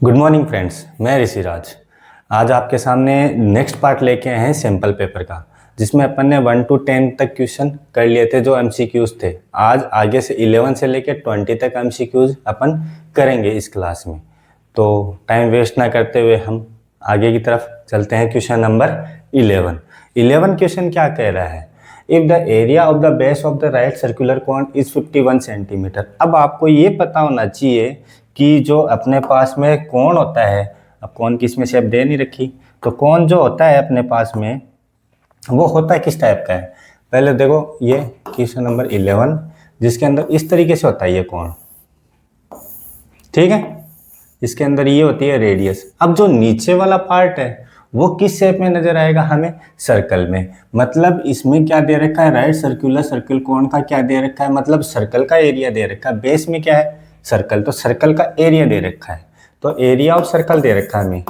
Good morning friends, मैं ऋषिराज। आज आपके सामने नेक्स्ट पार्ट लेके आए हैं सैम्पल पेपर का, जिसमें अपन ने 1 to 10 तक क्वेश्चन कर लिए थे जो एमसीक्यूज थे। आज आगे से 11 से लेके 20 तक एमसीक्यूज अपन करेंगे इस क्लास में। तो टाइम वेस्ट ना करते हुए हम आगे की तरफ चलते हैं। क्वेश्चन नंबर 11 क्वेश्चन क्या कह रहा है? If the area of the base of the right circular cone is 51 centimetre. अब आपको ये पता होना चाहिए कि जो अपने पास में कोण होता है, अब कोण की इसमें शेप दे नहीं रखी, तो कोण जो होता है अपने पास में वो होता है किस टाइप का है। पहले देखो ये क्वेश्चन नंबर 11 जिसके अंदर इस तरीके से होता है ये कोण, ठीक है। इसके अंदर ये होती है रेडियस। अब जो नीचे वाला पार्ट है वो किस शेप में नजर आएगा हमें? सर्कल में। मतलब इसमें क्या दे रखा है? राइट सर्कुलर सर्कल कोण का क्या दे रखा है? मतलब सर्कल का एरिया दे रखा है। बेस में क्या है? सर्कल। तो सर्कल का एरिया दे रखा है, तो एरिया ऑफ सर्कल दे रखा है हमें।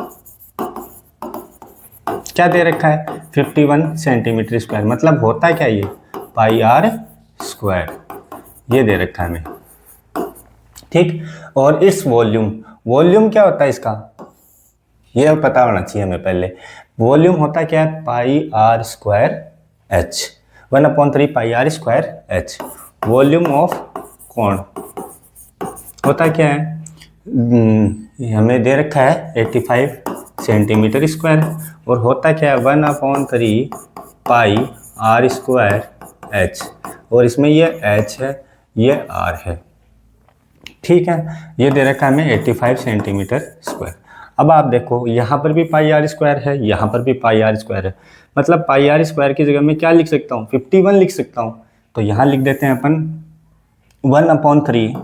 क्या दे रखा है? 51 सेंटीमीटर स्क्वायर। मतलब होता है क्या ये? पाई आर स्क्वायर, ये दे रखा है हमें, ठीक। और इस वॉल्यूम क्या होता है इसका? ये पता होना चाहिए हमें पहले। वॉल्यूम होता क्या है? Pi R square H, 1/3 pi R square H. Volume of cone होता क्या है? हमें दे रखा है 85 सेंटीमीटर स्क्वायर, और होता क्या है? 1/3 पाई आर स्क्वायर एच, और इसमें ये एच है ये आर है, ठीक है। ये दे रखा है हमें 85 सेंटीमीटर स्क्वायर। अब आप देखो यहाँ पर भी पाई आर स्क्वायर है, यहाँ पर भी पाई आर स्क्वायर है। मतलब पाई आर स्क्वायर की जगह में क्या लिख सकता हूँ? 51 लिख सकता हूँ। तो यहाँ लिख देते हैं अपन 1/3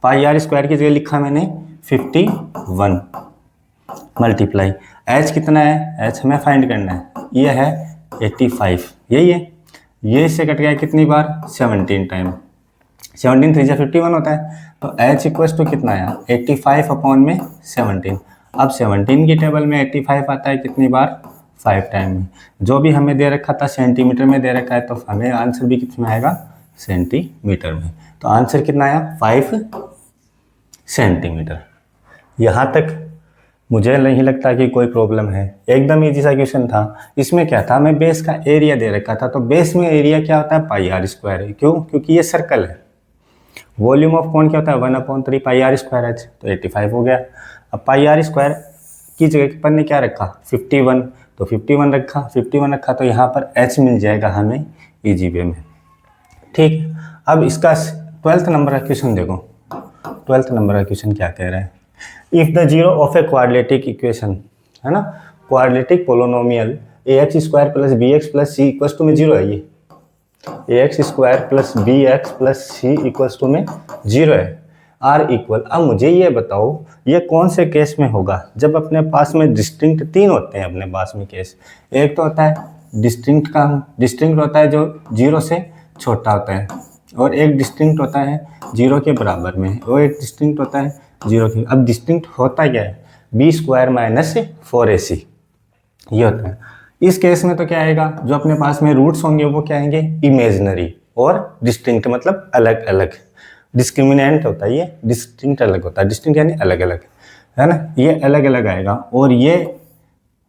पाई आर स्क्वायर की जगह लिखा मैंने 51 मल्टीप्लाई एच कितना है? एच हमें फाइंड करना है, ये है 85, यही है। ये इससे कट गया कितनी बार? 17 टाइम। 17 3 51 होता है, तो एच इक्वल्स टू कितना आया? 85/17। अब 17 की टेबल में 85 आता है कितनी बार? 5 टाइम में। जो भी हमें दे रखा था सेंटीमीटर में दे रखा है, तो हमें आंसर भी कितना आएगा? सेंटीमीटर में। तो आंसर कितना आया? 5 सेंटीमीटर। यहाँ तक मुझे नहीं लगता कि कोई प्रॉब्लम है, एकदम इजी सा क्वेश्चन था। इसमें क्या था? हमें बेस का एरिया दे रखा था, तो बेस में एरिया क्या होता है? पाई आर स्क्वायर है। क्यों? क्योंकि ये सर्कल है। वॉल्यूम ऑफ कोण क्या होता है? 1/3 पाई आर स्क्वायर एच, तो 85 हो गया। अब पाई आर स्क्वायर की जगह पर ने क्या रखा? 51, तो 51 रखा, तो यहाँ पर एच मिल जाएगा हमें इजी वे में, ठीक। अब इसका 12th नंबर का क्वेश्चन देखो। 12th नंबर का क्वेश्चन क्या कह रहा है? If the zero of a quadratic equation, है ना, quadratic polynomial ax square plus B X plus C equals to में जीरो है। ये ax square plus B X plus C equals to में जीरो है, आर इक्वल। अब मुझे ये बताओ ये कौन से केस में होगा जब अपने पास में डिस्टिंक्ट 3 होते हैं अपने पास में केस। एक तो होता है डिस्टिंक्ट होता है जो जीरो से छोटा होता है, और एक डिस्टिंक्ट होता है जीरो के बराबर में, और एक डिस्टिंक्ट होता है जीरो के। अब डिस्टिंक्ट होता क्या है? बी स्क्वायर माइनस 4ac, ये होता है। इस केस में तो क्या आएगा? जो अपने पास में रूट्स होंगे वो क्या आएंगे? इमेजिनरी। और डिस्टिंक्ट मतलब अलग अलग। डिस्क्रिमिनेंट होता है ये, डिस्टिंक्ट अलग होता है। डिस्टिंक्ट यानी अलग अलग, है ना, ये अलग अलग आएगा, और ये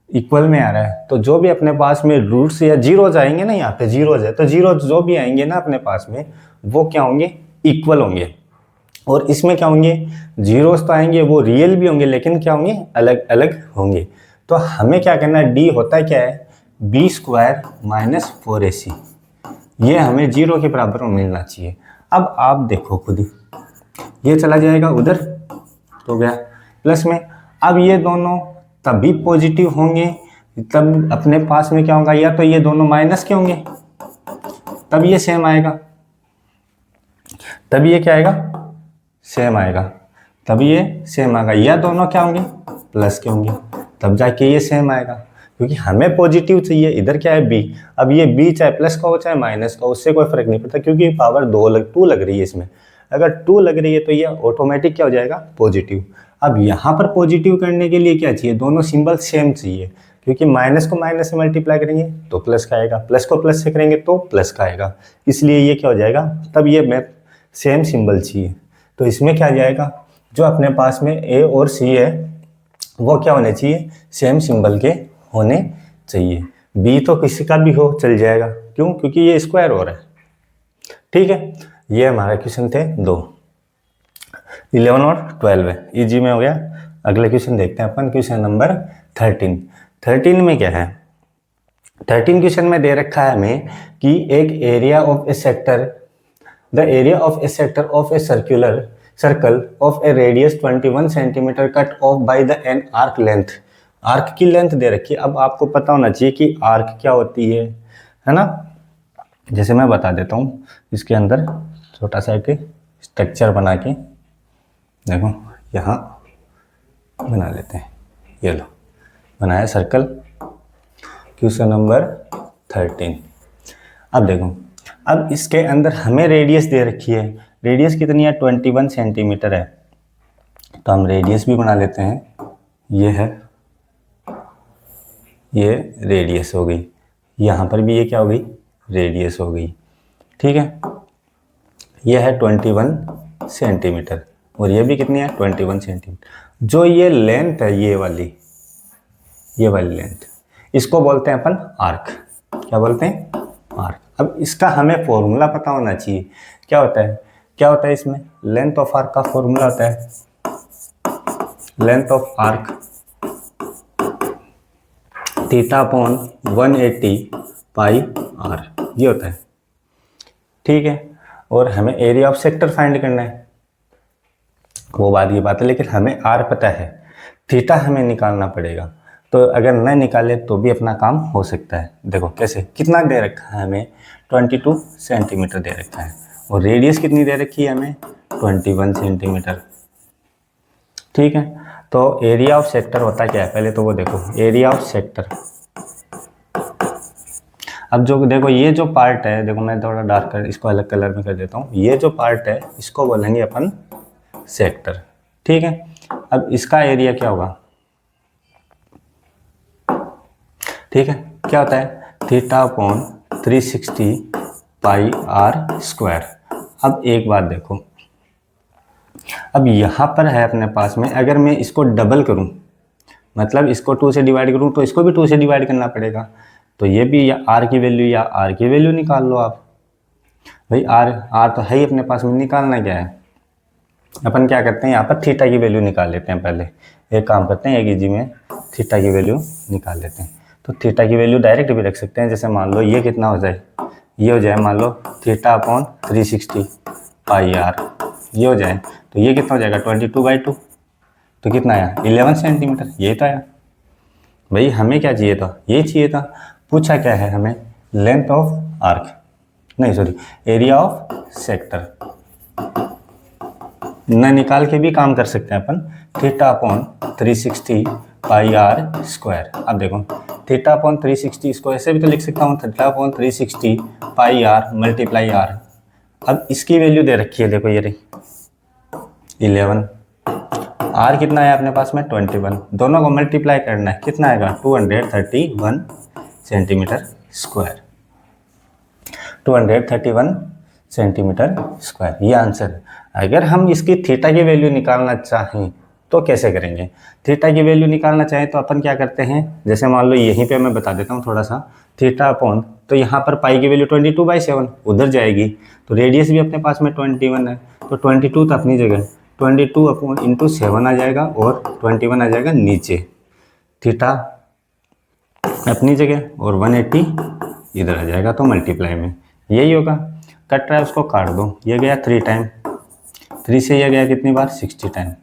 इक्वल में आ रहा है। तो जो भी अपने पास में रूट्स या जीरोज आएंगे ना, यहाँ पे जीरोज है, तो जीरोज जो भी आएंगे ना अपने पास में वो क्या होंगे? इक्वल होंगे। और इसमें क्या होंगे? जीरोस तो आएंगे वो रियल भी होंगे, लेकिन क्या होंगे? अलग अलग होंगे। तो हमें क्या करना है? डी होता क्या है? बी स्क्वायर माइनस 4ac, ये हमें जीरो के बराबर मिलना चाहिए। अब आप देखो खुद ही, ये चला जाएगा उधर तो गया प्लस में। अब ये दोनों तभी पॉजिटिव होंगे तब अपने पास में क्या होगा? या तो ये दोनों माइनस के होंगे तब ये सेम आएगा, तब ये क्या आएगा? सेम आएगा, तब ये सेम आएगा। या दोनों क्या होंगे? प्लस के होंगे, तब जाके ये सेम आएगा। क्योंकि हमें पॉजिटिव चाहिए, इधर क्या है? बी। अब ये बी चाहे प्लस का हो चाहे माइनस का, उससे कोई फर्क नहीं पड़ता, क्योंकि पावर 2 लग रही है इसमें। अगर 2 लग रही है तो ये ऑटोमेटिक क्या हो जाएगा? पॉजिटिव। अब यहाँ पर पॉजिटिव करने के लिए क्या चाहिए? दोनों सिंबल सेम चाहिए, क्योंकि माइनस को माइनस से मल्टीप्लाई करेंगे तो प्लस का आएगा, प्लस को प्लस से करेंगे तो प्लस का आएगा। इसलिए ये क्या हो जाएगा? तब ये मैथ सेम सिंबल चाहिए। तो इसमें क्या आ जाएगा? जो अपने पास में ए और सी है वो क्या होने चाहिए, सेम सिंबल के होने चाहिए। बी तो किसी का भी हो चल जाएगा, क्यों, क्योंकि ये स्क्वायर हो रहा है। ठीक है, ये हमारा क्वेश्चन थे 2, 11 और 12 है, इजी में हो गया। अगले क्वेश्चन देखते हैं अपन, क्वेश्चन नंबर 13। 13 में क्या है, 13 क्वेश्चन में दे रखा है हमें कि एक area of A sector, the area of A sector of a circular circle of a radius 21 centimetre cut off by the an arc length. Arc की लेंथ दे रखी है। अब आपको पता होना चाहिए कि आर्क क्या होती है ना। जैसे मैं बता देता हूँ, इसके अंदर छोटा सा एक स्ट्रक्चर बना के देखो, यहाँ बना लेते हैं। ये लो, बनाया सर्कल, क्वेश्चन नंबर 13। अब देखो, अब इसके अंदर हमें रेडियस दे रखी है। रेडियस कितनी है, 21 सेंटीमीटर है। तो हम रेडियस भी बना लेते हैं। ये है, ये रेडियस हो गई। यहाँ पर भी ये क्या हो गई, रेडियस हो गई। ठीक है, ये है 21 सेंटीमीटर और ये भी कितनी है, 21 सेंटीमीटर। जो ये लेंथ है, ये वाली लेंथ, इसको बोलते हैं अपन आर्क। क्या बोलते हैं, आर्क। अब इसका हमें फॉर्मूला पता होना चाहिए। क्या होता है इसमें, लेंथ ऑफ आर्क का फॉर्मूला होता है, length of arc theta upon 180 pi R, ये होता है। ठीक है, और हमें एरिया ऑफ सेक्टर फाइंड करना है, वो बात की बात है। लेकिन हमें आर पता है, थीटा हमें निकालना पड़ेगा। तो अगर न निकाले तो भी अपना काम हो सकता है। देखो कैसे, कितना दे रखा है हमें, 22 सेंटीमीटर दे रखा है और रेडियस कितनी दे रखी है हमें, 21 सेंटीमीटर। ठीक है, तो एरिया ऑफ सेक्टर होता क्या है, पहले तो वो देखो, एरिया ऑफ सेक्टर। अब जो देखो, ये जो पार्ट है, देखो मैं थोड़ा डार्क कर, इसको अलग कलर में कर देता हूँ। ये जो पार्ट है इसको बोलेंगे अपन सेक्टर। ठीक है, अब इसका एरिया क्या होगा, ठीक है, क्या होता है, theta upon 360 pi R square. अब एक बात देखो, अब यहाँ पर है अपने पास में, अगर मैं इसको डबल करूँ, मतलब इसको 2 से डिवाइड करूँ, तो इसको भी 2 से डिवाइड करना पड़ेगा। तो ये भी या आर की वैल्यू या आर की वैल्यू निकाल लो आप। भाई आर तो है ही अपने पास में, निकालना क्या है, अपन क्या करते हैं, यहाँ पर थीटा की वैल्यू निकाल लेते हैं। पहले एक काम करते हैं, एक इजी में थीटा की वैल्यू निकाल लेते हैं। तो थीटा की वैल्यू डायरेक्ट भी रख सकते हैं। जैसे मान लो ये कितना हो जाए, ये हो जाए मान लो थीटा अपॉन 360 पाई आर, ये हो जाए तो ये कितना हो जाएगा, 22/2। तो कितना आया, 11 सेंटीमीटर, यही तो आया। भाई हमें क्या चाहिए था, ये चाहिए था। पूछा क्या है हमें, लेंथ ऑफ आर्क, नहीं सॉरी, एरिया ऑफ सेक्टर। न निकाल के भी काम कर सकते हैं अपन, theta upon 360 pi R square. अब देखो, थीटा अपॉन 360 इसको ऐसे भी तो लिख सकता हूँ, theta upon 360 pi R multiply R. अब इसकी वैल्यू दे रखी है, देखो ये रही 11, आर कितना है अपने पास में 21, दोनों को मल्टीप्लाई करना है, कितना आएगा 231 सेंटीमीटर स्क्वायर, 231 सेंटीमीटर स्क्वायर, ये आंसर है। अगर हम इसकी थीटा की वैल्यू निकालना चाहें तो कैसे करेंगे, थीटा की वैल्यू निकालना चाहें तो अपन क्या करते हैं, जैसे मान लो यहीं पे मैं बता देता हूँ थोड़ा सा, थीटा अपॉन, तो यहाँ पर पाई की वैल्यू 22/7 उधर जाएगी, तो रेडियस भी अपने पास में 21 है, तो 22 तो अपनी जगह, 22 अपॉन इंटू 7 आ जाएगा और 21 आ जाएगा नीचे, थीटा अपनी जगह और 180 इधर आ जाएगा, तो मल्टीप्लाई में यही होगा। कट रहा है उसको काट दो, ये गया 3 टाइम, 3 से ये गया कितनी बार 60 टाइम,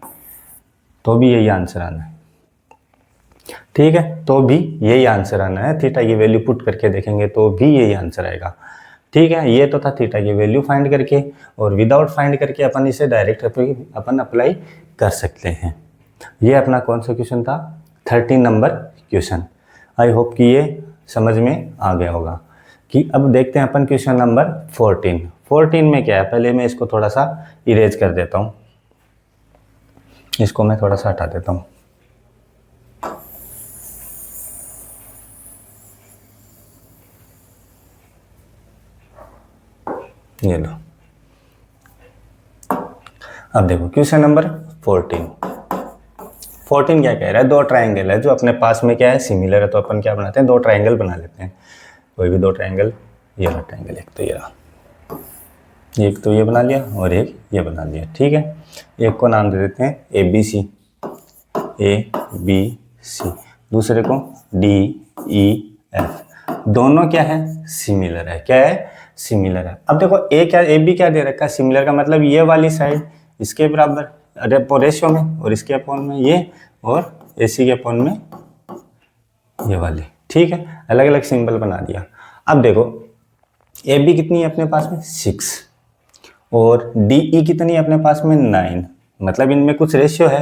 तो भी यही आंसर आना है। ठीक है, तो भी यही आंसर आना है, थीटा की वैल्यू पुट करके देखेंगे तो भी यही आंसर आएगा। ठीक है, ये तो था थीटा की वैल्यू फाइंड करके, और विदाउट फाइंड करके अपन इसे डायरेक्ट अपन अप्लाई कर सकते हैं। ये अपना कौन सा क्वेश्चन था, 13 नंबर क्वेश्चन। आई होप कि ये समझ में आ गया होगा। कि अब देखते हैं अपन क्वेश्चन नंबर 14। 14 में क्या है, पहले मैं इसको थोड़ा सा इरेज कर देता हूँ, इसको मैं थोड़ा सा हटा देता हूँ। ये लो, अब देखो क्वेश्चन नंबर 14। 14 क्या कह रहा है, दो ट्राइंगल है जो अपने पास में क्या है, सिमिलर है, तो अपन क्या बनाते हैं, दो ट्राइंगल बना लेते हैं। कोई भी दो ट्राइंगल, ये रहा ट्राइंगल, एक तो ये रहा, एक तो ये बना लिया और एक ये बना लिया, ठीक है। एक को नाम दे देते हैं ए बी सी, ए बी सी, दूसरे को डी ई एफ। दोनों क्या है, सिमिलर है। क्या है, सिमिलर है। अब देखो ए क्या, ए बी क्या दे रखा है, सिमिलर का मतलब ये वाली साइड इसके बराबर रेशियो में, और इसके अपॉन में ये, और ए सी के अपॉन में ये वाली, ठीक है। अलग अलग सिंबल बना दिया। अब देखो ए बी कितनी है अपने पास में, 6, और डी ई कितनी है अपने पास में, 9, मतलब इनमें कुछ रेशियो है,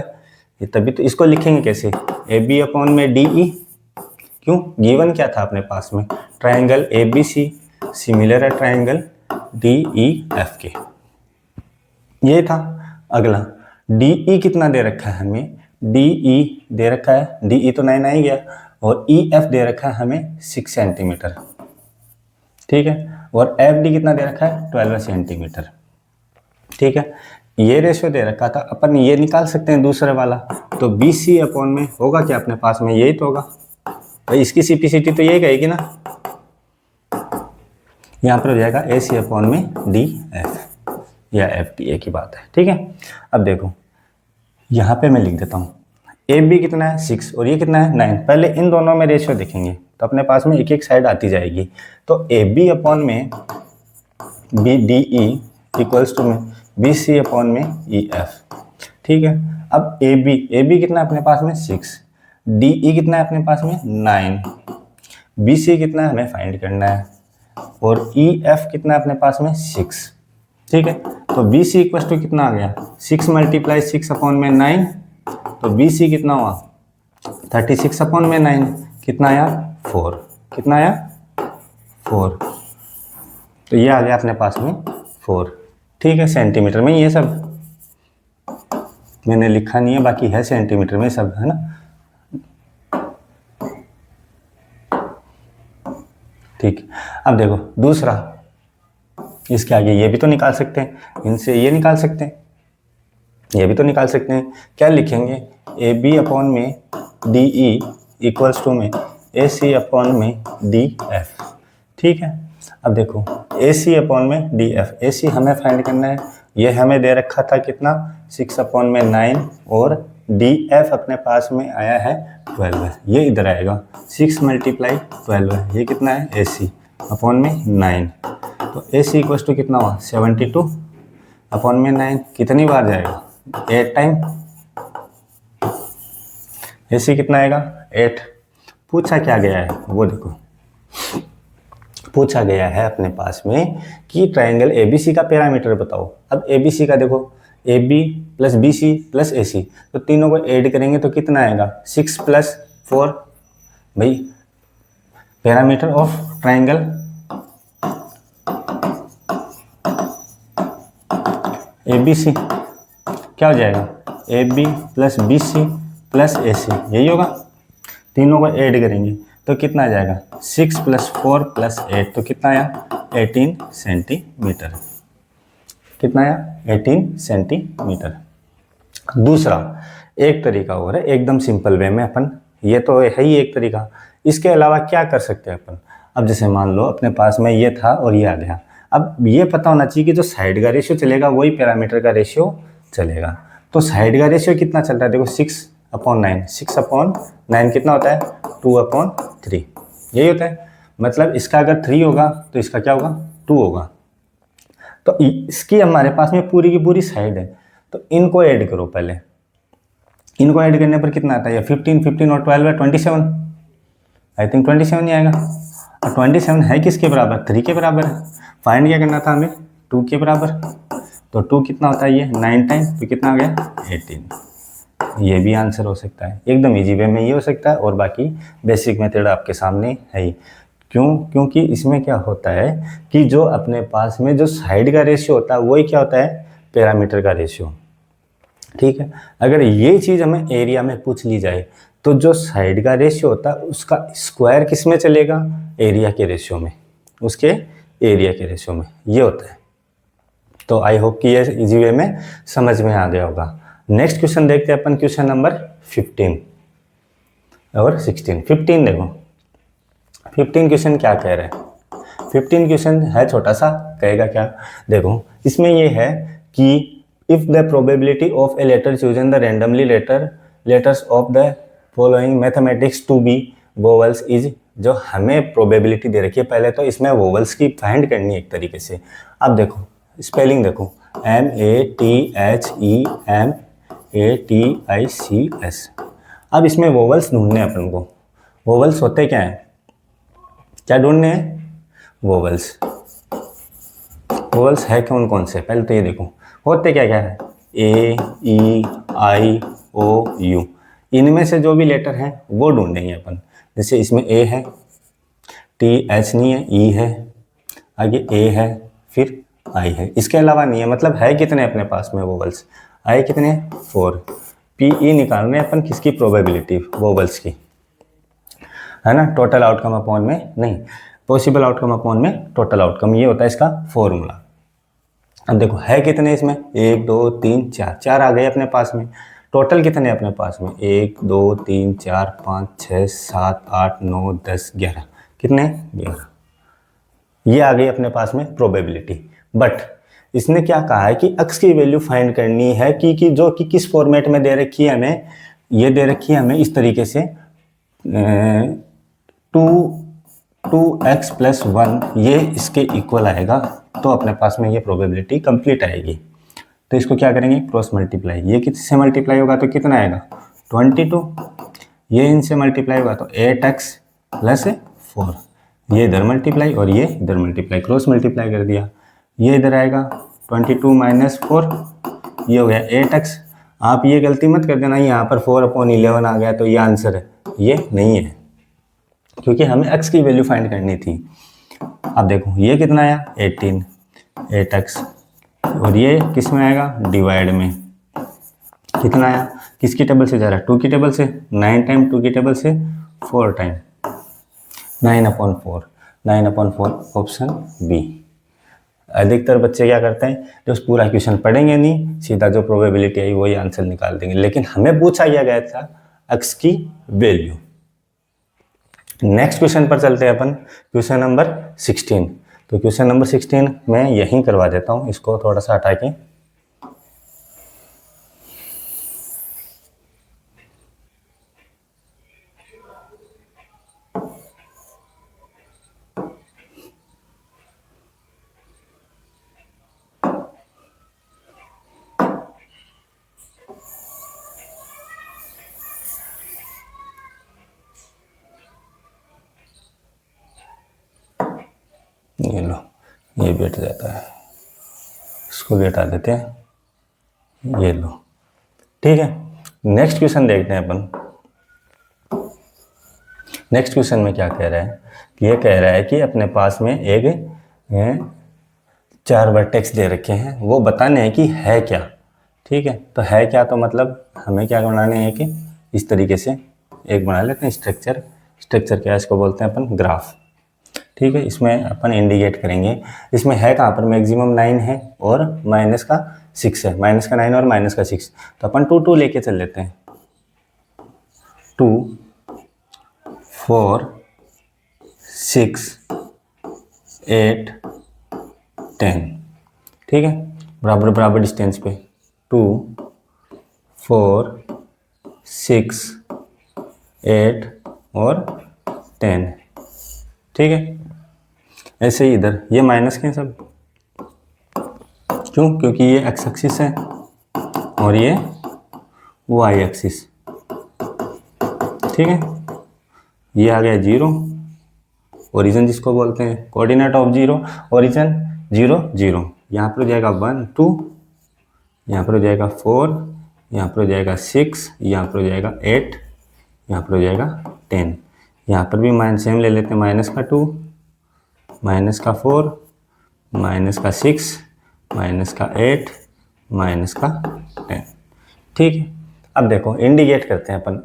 ये तभी तो इसको लिखेंगे कैसे, ए बी अपॉन में डी ई। क्यों, गिवन क्या था अपने पास में, triangle A B C similar है ट्राइंगल डी ई एफ के, ये था। अगला डी ई कितना दे रखा है हमें, डी ई दे रखा है, डी ई तो 9 आ ही गया, और ई एफ दे रखा है हमें 6 सेंटीमीटर, ठीक है। और एफ डी कितना दे रखा है, 12 सेंटीमीटर, ठीक है। ये रेशियो दे रखा था, अपन ये निकाल सकते हैं दूसरे वाला, तो बी सी अपॉन में होगा क्या अपने पास में, यही तो होगा भाई, इसकी सीपीसीटी तो यही कहेगी ना, यहाँ पर हो जाएगा ए सी अपॉन में डी एफ या एफ डी, एक ही बात है, ठीक है। अब देखो यहाँ पे मैं लिख देता हूँ, ए बी कितना है 6 और ये कितना है 9। पहले इन दोनों में रेशियो देखेंगे तो अपने पास में एक एक साइड आती जाएगी, तो ए बी अपॉन में B D E equals to में बी सी अपॉन में ई एफ, ठीक है। अब ए बी कितना है अपने पास में 6, डी ई कितना है अपने पास में 9, बी सी कितना है हमें फाइंड करना है, और ई एफ कितना है अपने पास में 6, ठीक है। तो बी सी इक्वल्स टू कितना आ गया, 6 मल्टीप्लाई 6 अपॉन में 9, तो बी सी कितना हुआ 36 अपॉन में 9, कितना आया 4, कितना आया 4, तो ये आ गया अपने पास में 4, ठीक है। सेंटीमीटर में ये सब मैंने लिखा नहीं है, बाकी है सेंटीमीटर में सब, है ना। ठीक, अब देखो दूसरा, इसके आगे ये भी तो निकाल सकते हैं, इनसे ये निकाल सकते हैं, ये भी तो निकाल सकते हैं। क्या लिखेंगे, ए बी अपॉन में डी ई इक्वल्स टू में ए सी अपॉन में डी एफ, ठीक है। अब देखो ए सी अपॉन में डी एफ, ए सी हमें फाइंड करना है, ये हमें दे रखा था कितना 6 अपॉन में 9, और डी एफ अपने पास में आया है 12, ये इधर आएगा 6 मल्टीप्लाई 12, ये कितना है ए सी अपॉन में 9, तो ए सी इक्वल्स टू कितना हुआ 72 अपॉन में 9, कितनी बार जाएगा 8 टाइम, ए सी कितना आएगा 8। पूछा क्या गया है वो देखो, पूछा गया है अपने पास में कि ट्राइंगल ए बी सी का पैरामीटर बताओ। अब ए बी सी का देखो, A B plus B C plus A C, तो तीनों को ऐड करेंगे तो कितना आएगा 6 प्लस 4, भाई parameter of triangle A B C क्या हो जाएगा, A B plus B C plus A C, यही होगा। तीनों को ऐड करेंगे तो कितना आ जाएगा 6 प्लस 4 प्लस 8, तो कितना आया 18 सेंटीमीटर, कितना आया 18 सेंटीमीटर। दूसरा एक तरीका और है, एकदम सिंपल वे में अपन, ये तो है ही एक तरीका, इसके अलावा क्या कर सकते हैं अपन। अब जैसे मान लो अपने पास में ये था और ये आ गया, अब ये पता होना चाहिए कि जो साइड का रेशियो चलेगा वही पैरामीटर का रेशियो चलेगा। तो साइड का रेशियो कितना चल रहा है, देखो 6 अपॉन 9, 6 अपॉन 9 कितना होता है 2 अपॉन 3, यही होता है। मतलब इसका अगर 3 होगा तो इसका क्या होगा 2 होगा। तो इसकी हमारे पास में पूरी की पूरी साइड है, तो इनको ऐड करो पहले, इनको ऐड करने पर कितना आता है, 15 और 12 है 27, आई थिंक 27 ही आएगा। और 27 है किसके बराबर, 3 के बराबर है। फाइंड क्या करना था हमें 2 के बराबर, तो 2 कितना होता है ये 9 टाइम, तो कितना आ गया 18। ये भी आंसर हो सकता है, एकदम इजी वे में ये हो सकता है, और बाकी बेसिक मेथड आपके सामने है ही। क्यों, क्योंकि इसमें क्या होता है कि जो अपने पास में जो साइड का रेशियो होता है वही क्या होता है पैरामीटर का रेशियो, ठीक है। अगर ये चीज़ हमें एरिया में पूछ ली जाए तो जो साइड का रेशियो होता है उसका स्क्वायर किस में चलेगा, एरिया के रेशियो में, उसके एरिया के रेशियो में ये होता है। तो आई होप कि ये इजी वे में समझ में आ गया होगा। नेक्स्ट क्वेश्चन देखते हैं अपन, क्वेश्चन नंबर 15 और 16। 15 देखो, 15 क्वेश्चन क्या कह रहे हैं। 15 क्वेश्चन है छोटा सा, कहेगा क्या, देखो इसमें ये है कि if the probability of a letter chosen the randomly letters of the following mathematics to be vowels is, जो हमें प्रोबेबिलिटी दे रखी है, पहले तो इसमें वोवल्स की फाइंड करनी है एक तरीके से। अब देखो स्पेलिंग देखो, MATHEMATICS। अब इसमें वोवल्स ढूंढने हैं अपन को। वोवल्स होते क्या हैं, क्या ढूंढने हैं, वोवल्स। वोवल्स है कौन कौन से, पहले तो ये देखो होते क्या क्या है, AEIOU। इनमें से जो भी लेटर हैं वो ढूंढेंगे अपन। जैसे इसमें A है, TH नहीं है, E है, आगे A है, फिर I है, इसके अलावा नहीं है। मतलब है कितने अपने पास में वोवल्स, I कितने, 4। PE निकालने अपन किसकी, प्रोबेबिलिटी वोवल्स की, है ना, टोटल आउटकम अपॉन में नहीं, पॉसिबल आउटकम अपॉन में टोटल आउटकम, ये होता है इसका फॉर्मूला। अब देखो है कितने इसमें, 1 2 3 4, 4 आ गए अपने पास में। टोटल कितने अपने पास में, 1 2 3 4 5 6 7 8 9 10 11, कितने, 11। ये आ गई अपने पास में प्रोबेबिलिटी। बट इसने क्या कहा है कि x की वैल्यू फाइंड करनी है कि जो कि किस फॉर्मेट में दे रखी है हमें, ये दे रखी है हमें इस तरीके से, 2x + 1 ये इसके इक्वल आएगा, तो अपने पास में ये प्रोबेबिलिटी कंप्लीट आएगी। तो इसको क्या करेंगे, क्रॉस मल्टीप्लाई, ये किससे मल्टीप्लाई होगा तो कितना आएगा, 22। ये इनसे मल्टीप्लाई होगा तो 8x + 4, ये इधर मल्टीप्लाई और ये इधर मल्टीप्लाई, क्रॉस मल्टीप्लाई कर दिया। ये इधर आएगा 22 - 4, ये हो गया 8x। आप ये गलती मत कर देना यहाँ पर 4/11 आ गया तो ये आंसर है, ये नहीं है, क्योंकि हमें x की वैल्यू फाइंड करनी थी। अब देखो ये कितना आया, 18, 8x, और ये किस में आएगा, डिवाइड में, कितना आया, किसकी टेबल से जा रहा है, 2 की टेबल से, 9 टाइम 2 की टेबल से 4 टाइम, 9/4, 9/4 ऑप्शन बी। अधिकतर बच्चे क्या करते हैं, जो पूरा क्वेश्चन पढ़ेंगे नहीं, सीधा जो प्रोबेबिलिटी आई वही आंसर निकाल देंगे, लेकिन हमें पूछा गया था x की वैल्यू। नेक्स्ट क्वेश्चन पर चलते हैं अपन, क्वेश्चन नंबर 16। तो क्वेश्चन नंबर 16 मैं यहीं करवा देता हूँ, इसको थोड़ा सा हटा के। ये लो, ये भी हट जाता है, इसको भी हटा देते हैं, ये लो, ठीक है। नेक्स्ट क्वेश्चन देखते हैं अपन। नेक्स्ट क्वेश्चन में क्या कह रहा है कि ये कह रहा है कि अपने पास में एक 4 वर्टेक्स दे रखे हैं, वो बताने हैं कि है क्या, ठीक है। तो है क्या, तो मतलब हमें क्या बनाने हैं कि इस तरीके से एक बना लेते हैं स्ट्रक्चर। स्ट्रक्चर क्या है, इसको बोलते हैं अपन ग्राफ, ठीक है। इसमें अपन इंडिकेट करेंगे, इसमें है कहाँ पर, मैक्सिमम 9 है और -6 है, -9 और -6, तो अपन 2 2 लेके चल लेते हैं, 2 4 6 8 10, ठीक है, बराबर बराबर डिस्टेंस पे, 2 4 6 8 और 10, ठीक है। ऐसे ही इधर ये माइनस के हैं सब, क्यों, क्योंकि ये x एक्सिस है और ये y एक्सिस, ठीक है। ये आ गया 0, ओरिजिन जिसको बोलते हैं, कोऑर्डिनेट ऑफ 0, ओरिजिन 0 0, यहाँ पर हो जाएगा 1 2, यहाँ पर हो जाएगा 4, यहाँ पर हो जाएगा 6, यहाँ पर हो जाएगा 8, यहाँ पर हो जाएगा 10। यहाँ पर भी सेम ले लेते हैं, -2, -4, -6, -8, -10, ठीक है। अब देखो इंडिकेट करते हैं अपन।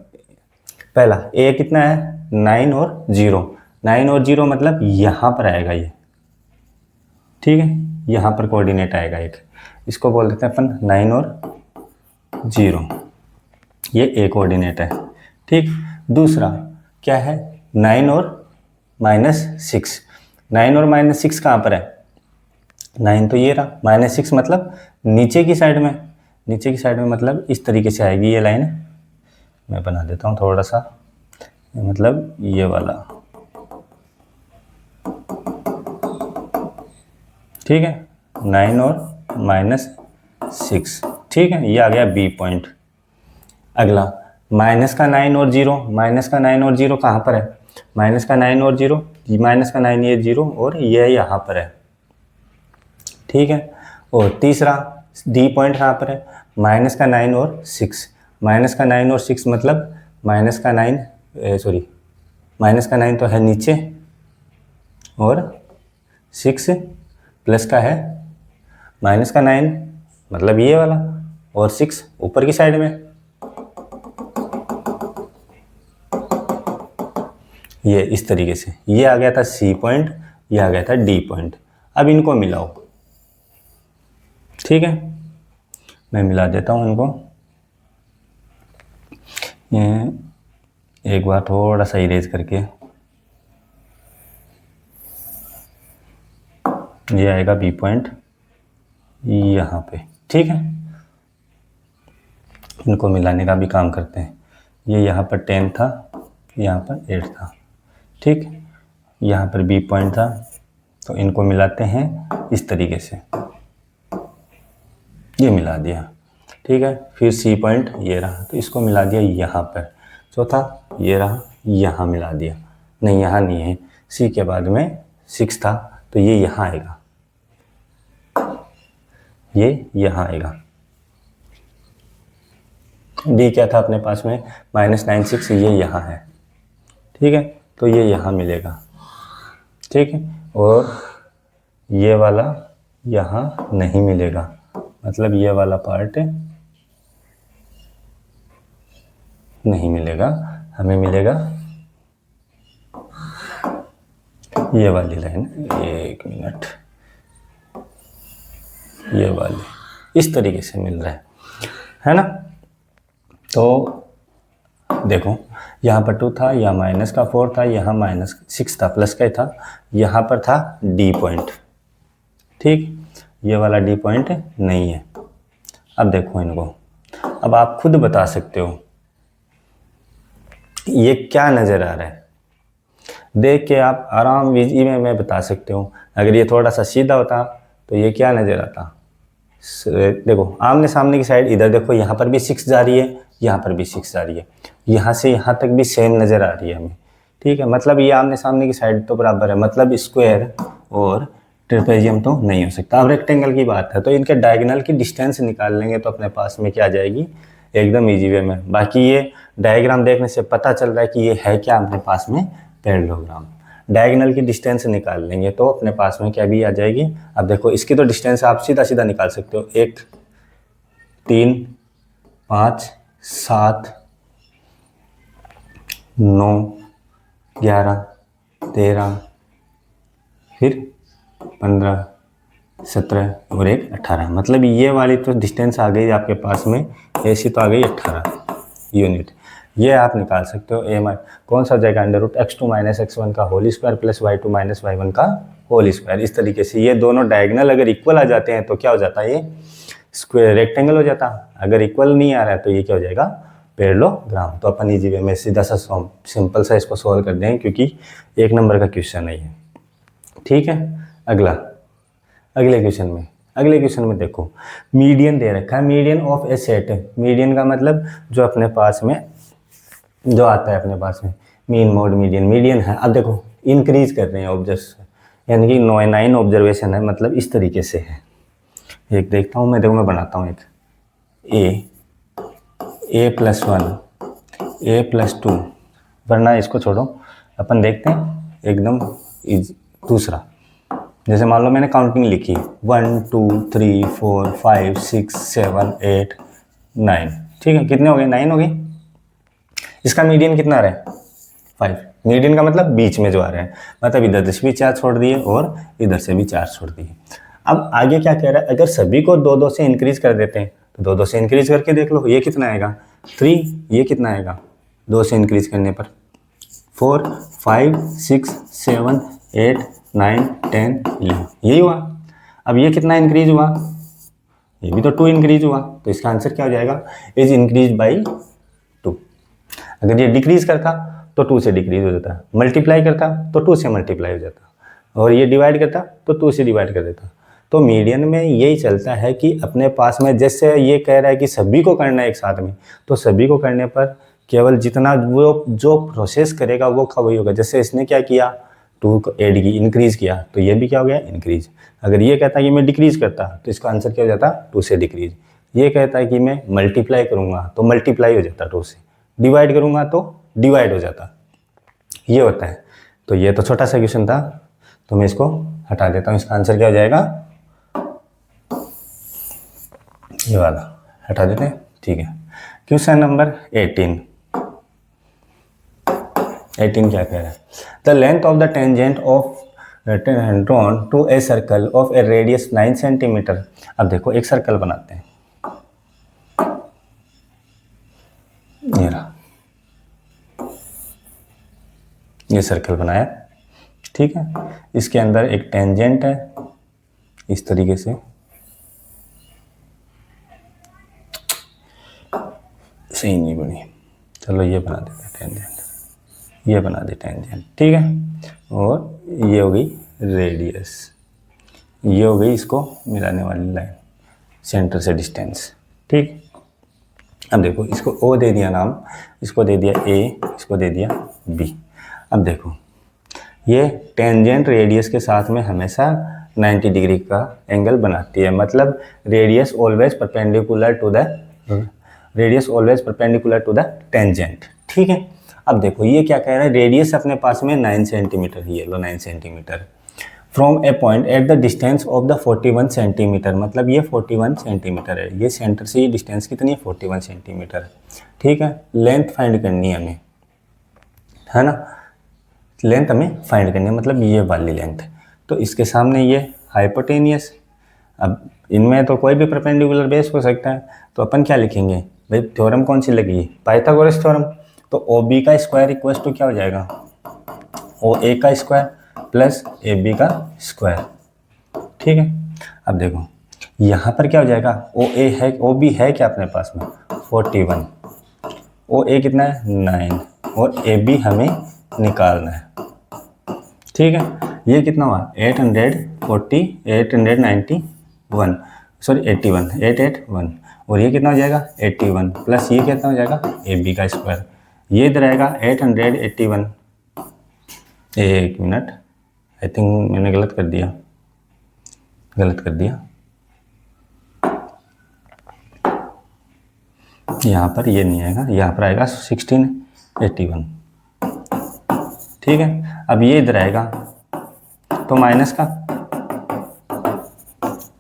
पहला ए कितना है, 9 और 0, 9 और 0 मतलब यहाँ पर आएगा ये, ठीक है, यहाँ पर कोऑर्डिनेट आएगा एक, इसको बोल देते हैं अपन 9 और 0, ये ए कोऑर्डिनेट है। ठीक, दूसरा क्या है, 9 और -6। 9 और -6 कहाँ पर है, 9 तो ये रहा, -6 मतलब नीचे की साइड में, नीचे की साइड में मतलब इस तरीके से आएगी ये लाइन। मैं बना देता हूँ थोड़ा सा, मतलब ये वाला, ठीक है, 9 और -6, ठीक है, ये आ गया बी पॉइंट। अगला माइनस का 9 और 0, माइनस का 9 और 0 कहाँ पर है, माइनस का 9 और 0, माइनस का 9 ये 0 और ये यहाँ पर है, ठीक है। और तीसरा डी पॉइंट कहाँ पर है, माइनस का 9 और 6, माइनस का 9 और 6 मतलब माइनस का 9 सॉरी माइनस का 9 तो है नीचे और 6 प्लस का है माइनस का 9 मतलब ये वाला और 6 ऊपर की साइड में, ये इस तरीके से। ये आ गया था सी पॉइंट, ये आ गया था डी पॉइंट। अब इनको मिलाओ, ठीक है, मैं मिला देता हूँ इनको। ये एक बार थोड़ा सा इरेज करके, ये आएगा बी पॉइंट यहाँ पे, ठीक है। इनको मिलाने का भी काम करते हैं। ये यहाँ पर 10 था, यहाँ पर 8 था, ठीक, यहाँ पर बी पॉइंट था, तो इनको मिलाते हैं इस तरीके से, ये मिला दिया, ठीक है। फिर सी पॉइंट ये रहा, तो इसको मिला दिया यहाँ पर। चौथा ये रहा, यहाँ मिला दिया, नहीं यहाँ नहीं है, सी के बाद में 6 था तो ये यहाँ आएगा, ये यहाँ आएगा। डी क्या था अपने पास में, -96, ये यहाँ है, ठीक है, तो ये यहाँ मिलेगा, ठीक है। और ये वाला यहाँ नहीं मिलेगा, मतलब ये वाला पार्ट नहीं मिलेगा, हमें मिलेगा ये वाली लाइन, एक मिनट, ये वाली इस तरीके से मिल रहा है ना। तो देखो यहाँ पर 2 था, यहाँ माइनस का 4 था, यहाँ -6 था, प्लस का ही था, यहाँ पर था डी पॉइंट, ठीक, ये वाला डी पॉइंट नहीं है। अब देखो इनको, अब आप खुद बता सकते हो ये क्या नज़र आ रहा है, देख के आप आराम इजी में मैं बता सकते हो। अगर ये थोड़ा सा सीधा होता तो ये क्या नज़र आता, देखो आमने सामने की साइड, इधर देखो यहाँ पर भी 6 जा रही है, यहाँ पर भी 6 जा रही है, यहाँ से यहाँ तक भी सेम नज़र आ रही है हमें, ठीक है। मतलब ये आमने सामने की साइड तो बराबर है, मतलब स्क्वायर और ट्रेपेजियम तो नहीं हो सकता। अब रेक्टेंगल की बात है तो इनके डायगोनल की डिस्टेंस निकाल लेंगे तो अपने पास में क्या आ जाएगी, एकदम इजी वे में। बाकी ये डायग्राम देखने से पता चल रहा है कि ये है क्या अपने पास में, पैरेललोग्राम। डायगोनल की डिस्टेंस निकाल लेंगे तो अपने पास में क्या भी आ जाएगी। अब देखो इसकी तो डिस्टेंस आप सीधा सीधा निकाल सकते हो, 1 3 5 7 9 11 13 फिर 15 17 और 1 18, मतलब ये वाली तो डिस्टेंस आ गई आपके पास में, ऐसी तो आ गई 18 यूनिट। ये आप निकाल सकते हो। ए कौन सा हो जाएगा, √x2 - x1 का whole square plus y2 - y1 का होल स्क्वायर। इस तरीके से ये दोनों डायगोनल अगर इक्वल आ जाते हैं तो क्या हो जाता है, ये स्क्वायर रेक्टेंगल हो जाता। अगर इक्वल नहीं आ रहा है तो ये क्या हो जाएगा, पैरेललोग्राम। तो अपन इजी वे में सीधा सा सिंपल सा इसको सॉल्व कर देंगे क्योंकि 1 नंबर का क्वेश्चन नहीं है, ठीक है। अगले क्वेश्चन में देखो मीडियन दे रखा है, median of A set. Median का मतलब जो अपने पास में जो आता है अपने पास में, मीन मोड मीडियन, मीडियन है। अब देखो इंक्रीज कर रहे हैं ऑब्जर्व, यानी कि 9 ऑब्जर्वेशन है, मतलब इस तरीके से है। एक देखता हूँ मैं बनाता हूँ एक a +1 a +2, वरना इसको छोड़ो, अपन देखते हैं एकदम दूसरा। जैसे मान लो मैंने काउंटिंग लिखी 1 2 3 4 5 6 7 8 9, ठीक है, कितने हो गए, 9 हो गए। इसका मीडियन कितना आ रहा है, 5। मीडियन का मतलब बीच में जो आ रहा है, मतलब इधर से भी 4 छोड़ दिए और इधर से भी 4 छोड़ दिए। अब आगे क्या कह रहा है, अगर सभी को 2 2 से इंक्रीज कर देते हैं तो 2 2 से इंक्रीज करके देख लो, ये कितना आएगा 3, ये कितना आएगा 2 से इंक्रीज करने पर 4 5 6 7 8 9 10 11, यही हुआ। अब ये कितना इंक्रीज हुआ, ये भी तो 2 इंक्रीज हुआ, तो इसका आंसर क्या हो जाएगा, इज इंक्रीज बाई 2। अगर ये डिक्रीज करता तो 2 से डिक्रीज हो जाता, मल्टीप्लाई करता तो 2 से मल्टीप्लाई हो जाता, और ये डिवाइड करता तो 2 से डिवाइड कर देता। तो मीडियन में यही चलता है कि अपने पास में, जैसे ये कह रहा है कि सभी को करना है एक साथ में, तो सभी को करने पर केवल जितना वो जो प्रोसेस करेगा वो वही होगा। जैसे इसने क्या किया, 2 को ऐड की, इंक्रीज किया, तो ये भी क्या हो गया इंक्रीज। अगर ये कहता है कि मैं डिक्रीज करता तो इसका आंसर क्या हो जाता 2 से डिक्रीज। ये कहता है कि मैं मल्टीप्लाई करूँगा तो मल्टीप्लाई हो जाता 2 से, डिवाइड करूँगा तो डिवाइड हो जाता, ये होता है। तो ये तो छोटा सा क्वेश्चन था, तो मैं इसको हटा देता हूँ। इसका आंसर क्या हो जाएगा, ये वाला हटा देते हैं, ठीक है। क्वेश्चन नंबर 18 क्या कह रहा है, the length of the tangent of drawn to a circle of a radius 9 centimetre. अब देखो एक सर्कल बनाते हैं, ये रहा, ये सर्कल बनाया, ठीक है। इसके अंदर एक टेंजेंट है इस तरीके से, सही नहीं बनी, चलो ये बना देते हैं टेंजेंट, ये बना दे टेंजेंट, ठीक है। और ये हो गई रेडियस, ये हो गई इसको मिलाने वाली लाइन, सेंटर से डिस्टेंस, ठीक। अब देखो इसको ओ दे दिया नाम, इसको दे दिया ए, इसको दे दिया बी। अब देखो ये टेंजेंट रेडियस के साथ में हमेशा 90 डिग्री का एंगल बनाती है, मतलब radius always perpendicular to the tangent, ठीक है। अब देखो ये क्या कह रहा है, रेडियस अपने पास में 9 सेंटीमीटर ही है, लो 9 centimetre, from A point at the distance of the 41 centimetre, मतलब ये 41 सेंटीमीटर है, ये सेंटर से ये डिस्टेंस कितनी है 41 सेंटीमीटर, ठीक है। लेंथ फाइंड करनी है हमें, है ना, लेंथ हमें फाइंड करनी है, मतलब ये वाली लेंथ। तो इसके सामने ये हाइपोटेनियस, अब इनमें तो कोई भी परपेंडिकुलर बेस हो सकता है, तो अपन क्या लिखेंगे भाई, थ्योरम कौन सी लगी, पाइथागोरस थ्योरम। तो ओ बी का स्क्वायर इक्वल टू क्या हो जाएगा, ओ ए का स्क्वायर प्लस ए बी का स्क्वायर, ठीक है। अब देखो यहाँ पर क्या हो जाएगा, ओ ए है, ओ बी है क्या अपने पास में 41, ओ ए कितना है 9, और ए बी हमें निकालना है, ठीक है। ये कितना हुआ 881, और ये कितना हो जाएगा 81, प्लस ये कितना हो जाएगा ए बी का स्क्वायर, ये इधर आएगा 881। एक मिनट, आई थिंक मैंने गलत कर दिया, यहाँ पर ये नहीं आएगा, यहाँ पर आएगा 1681, ठीक है। अब ये इधर आएगा तो माइनस का,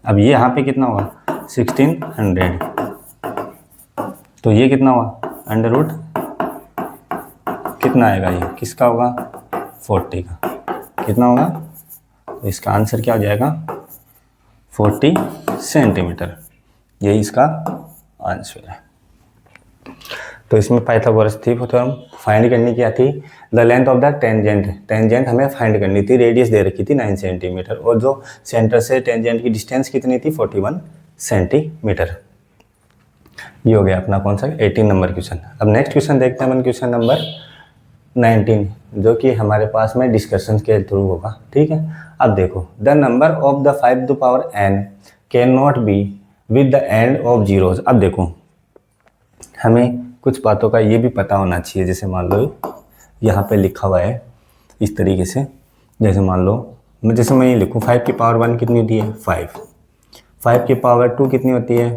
अब ये यहाँ पे कितना हुआ 1600, तो ये कितना हुआ अंडर रूट कितना आएगा, ये किसका होगा 40 का, कितना होगा, तो इसका आंसर क्या हो जाएगा 40 सेंटीमीटर, यही इसका आंसर है। तो इसमें पाइथागोरस थ्योरम फाइंड करनी क्या थी, the length of the tangent हमें फाइंड करनी थी, रेडियस दे रखी थी 9 सेंटीमीटर, और जो सेंटर से टेंजेंट की डिस्टेंस कितनी थी 41 सेंटीमीटर। ये हो गया अपना कौन सा 18 नंबर क्वेश्चन। अब नेक्स्ट क्वेश्चन देखते हैं अपन, क्वेश्चन नंबर 19, जो कि हमारे पास में डिस्कशन के थ्रू होगा, ठीक है। अब देखो, the number of the 5 to power n can not be with the end of zeros. अब देखो हमें कुछ बातों का ये भी पता होना चाहिए, जैसे मान लो यहाँ पे लिखा हुआ है इस तरीके से, जैसे मान लो जैसे मैं ये लिखूँ 5 की पावर 1 कितनी होती है 5, 5 की पावर 2 कितनी होती है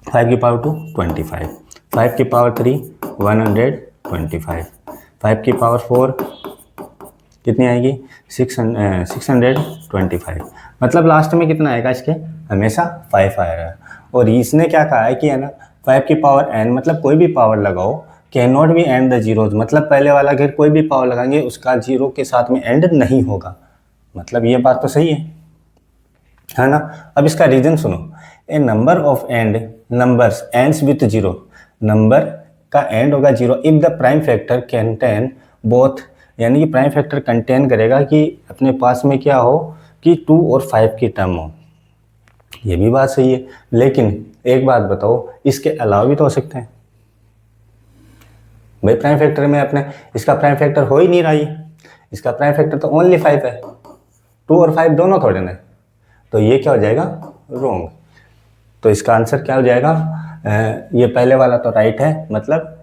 5 की पावर 2 25, 5 की पावर 3 125, 5 की पावर 4 कितनी आएगी 625, मतलब लास्ट में कितना आएगा इसके हमेशा 5 आएगा। और इसने क्या कहा है कि है ना 5 की पावर n, मतलब कोई भी पावर लगाओ, can not B and the zeros, मतलब पहले वाला अगर कोई भी पावर लगाएंगे उसका जीरो के साथ में एंड नहीं होगा, मतलब ये बात तो सही है, है ना। अब इसका रीजन सुनो, a number of and numbers ends with zero, number का एंड होगा zero if the prime factor contain both, यानी कि प्राइम फैक्टर कंटेन करेगा कि अपने पास में क्या हो कि 2 और 5 की टर्म हो। ये भी बात सही है, लेकिन एक बात बताओ, इसके अलावा भी तो हो सकते हैं भाई। प्राइम फैक्टर में अपने इसका प्राइम फैक्टर हो ही नहीं रहा है, इसका प्राइम फैक्टर तो ओनली 5 है, 2 और 5 दोनों थोड़े ना। तो ये क्या हो जाएगा, रॉन्ग। तो इसका आंसर क्या हो जाएगा, ये पहले वाला तो राइट है, मतलब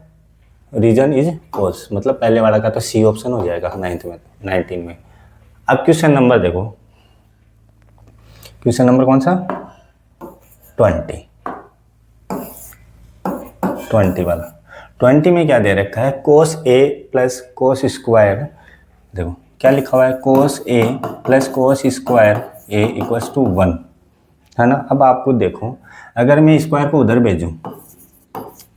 रीजन इज फॉल्स, मतलब पहले वाला का तो सी ऑप्शन हो जाएगा 19 में। अब क्वेश्चन नंबर देखो, क्वेश्चन नंबर कौन सा, 20 वाला। 20 में क्या दे रखा है, cos A plus cos square, देखो क्या लिखा हुआ है, cos A plus cos square A equals to 1, है ना। अब आपको देखो, अगर मैं स्क्वायर को उधर भेजूं,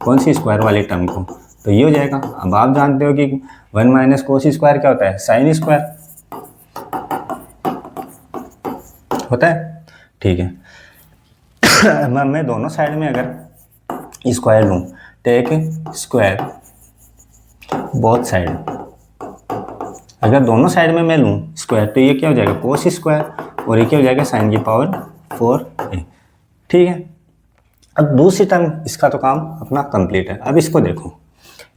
कौन सी स्क्वायर वाली टर्म को, तो ये हो जाएगा। अब आप जानते हो कि 1 माइनस कोस स्क्वायर क्या होता है, साइन स्क्वायर होता है, ठीक है। मैं दोनों साइड में अगर स्क्वायर लूँ, टेक स्क्वायर बोथ साइड, अगर दोनों साइड में मैं लूँ स्क्वायर, तो ये क्या हो जाएगा, कोस स्क्वायर, और ये क्या हो जाएगा, साइन की पावर 4a, ठीक है। अब दूसरी टर्म, इसका तो काम अपना कंप्लीट है। अब इसको देखो,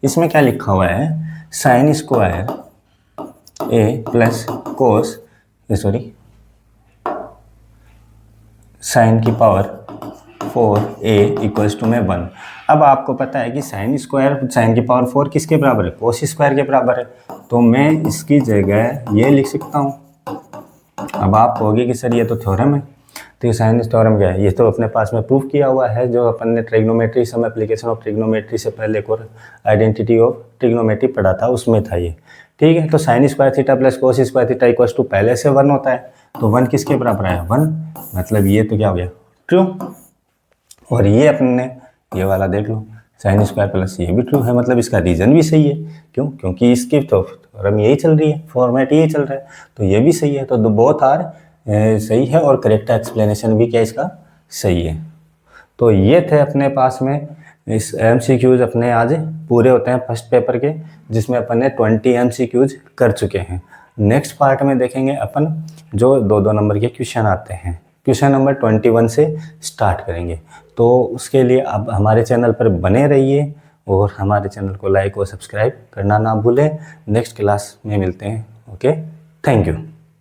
इसमें क्या लिखा हुआ है, साइन स्क्वायर ए प्लस कोस, सॉरी साइन की पावर 4a इक्वल्स टू में 1। अब आपको पता है कि साइन स्क्वायर, साइन की पावर 4 किसके बराबर है, कोस स्क्वायर के बराबर है, तो मैं इसकी जगह ये लिख सकता हूँ। अब आप कहोगे कि सर ये तो थ्योरम है, तो ये साइन थ्योरम क्या है, ये तो अपने पास में प्रूफ किया हुआ है, जो अपन ने trigonometry, some application of trigonometry से पहले एक और आइडेंटिटी ऑफ ट्रिग्नोमेट्री पढ़ा था, उसमें था ये, ठीक है। तो sine square theta plus cos square theta equals to पहले से 1 होता है, तो 1 किसके बराबर है, 1, मतलब ये तो क्या हो गया, ट्रू। और ये अपन ने ये वाला देख लो, साइन स्क्वायर प्लस, ये भी ट्रू है, मतलब इसका रीजन भी सही है। क्यों, क्योंकि इसकी तो थ्योरम यही चल रही है, फॉर्मेट यही चल रहा है, तो ये भी सही है। तो बोथ आर सही है, और करेक्ट एक्सप्लेनेशन भी क्या इसका सही है। तो ये थे अपने पास में इस MCQs अपने आज पूरे होते हैं फर्स्ट पेपर के, जिसमें अपन ने 20 MCQs कर चुके हैं। नेक्स्ट पार्ट में देखेंगे अपन जो 2-2 नंबर के क्वेश्चन आते हैं, क्वेश्चन नंबर 21 से स्टार्ट करेंगे। तो उसके लिए अब हमारे चैनल पर बने रहिए, और हमारे चैनल को लाइक और सब्सक्राइब करना ना भूलें। नेक्स्ट क्लास में मिलते हैं, ओके, थैंक यू।